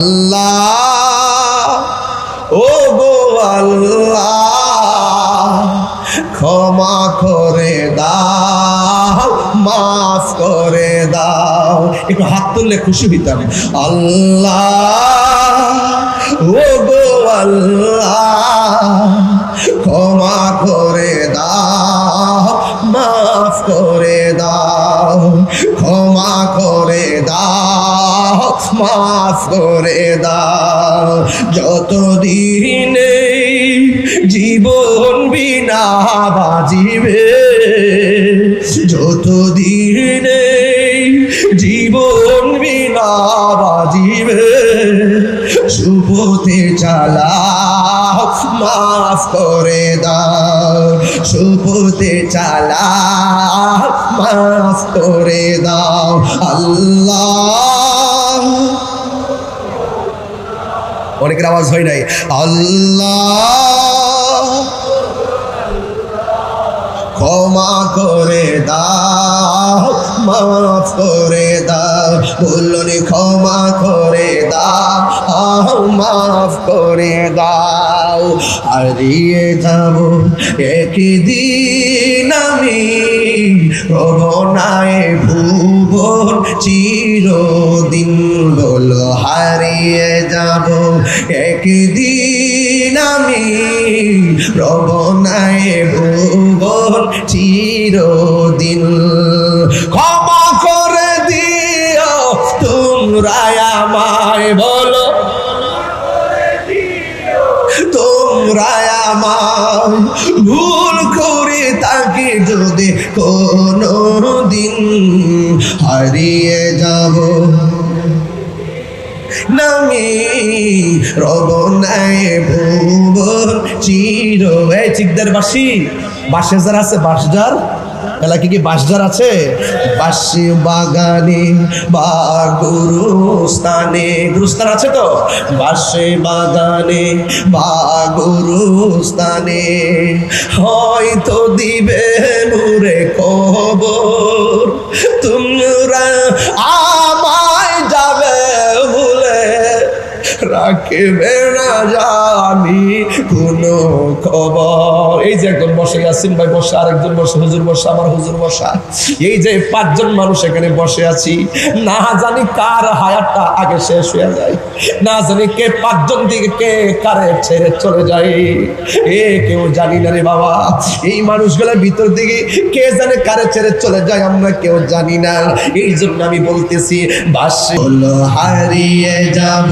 আল্লাহ ও গো আল্লাহ ক্ষমা করে দাও, মাফ করে দাও। একটু হাত তুললে খুশি হইতাম। আল্লাহ ও গো আল্লাহ ক্ষমা করে দাও, মাফ করে দাও, ক্ষমা করে দাও, মাফ করে দাও। যতদিন জীবন বিনা বাজিবে, যতদিন জীবন বিনা বাজিবে, সুপথে চালাও, মাফ করে দাও, সুপথে চালাও, মাফ করে দাও। আল্লাহ, অনেকের আওয়াজ হয় নাই। আল্লাহ ক্ষমা করে দাও, মাফ করে দাও। বলুন ক্ষমা করে দাও, মাফ করে দাও। হারিয়ে যাব একদিন আমি, রবনায় ভুবন চিরদিন। বলো হারিয়ে যাব একদিন আমি, রবনায় ভুবন চিরদিন। ক্ষমা করে দিও তোমরা আমায়, বলো তোমরা আমায় ভুল করে তাকে যদি কোনো দিন হারিয়ে যাব নামি, রবনায় ভুবন চির। এই চিকদার বাসি, বাসে যার আছে, বাসজার এলাকি কি বাসজার আছে? বাসি বাগানে বা গুরুস্থানে, গুরুস্থান আছে তো? বাসে বাগানে বা গুরুস্থানে হয়তো দিবে নূরে কবর। তোমরা আমায় যাবে ভুলে, রাখবে না জানি কোনো খবর। এই যে একজন বসে, ইয়াসিন ভাই বসে, আরেকজন বসে, হুজুর বসে, আমার হুজুর বসা, এই যে পাঁচজন মানুষ এখানে বসে আছি। না জানি কার হায়াতটা আগে শেষ হয়ে যায়, না জানি কে পাঁচজন দিকে কে কারে ছেড়ে চলে যায়, কেউ জানি না রে বাবা। এই মানুষগুলোর ভিতর দিকে কে জানে কারে ছেড়ে চলে যায়, আমরা কেউ জানি না। এই জন্য আমি বলতেছি বাসে হারিয়ে যাব।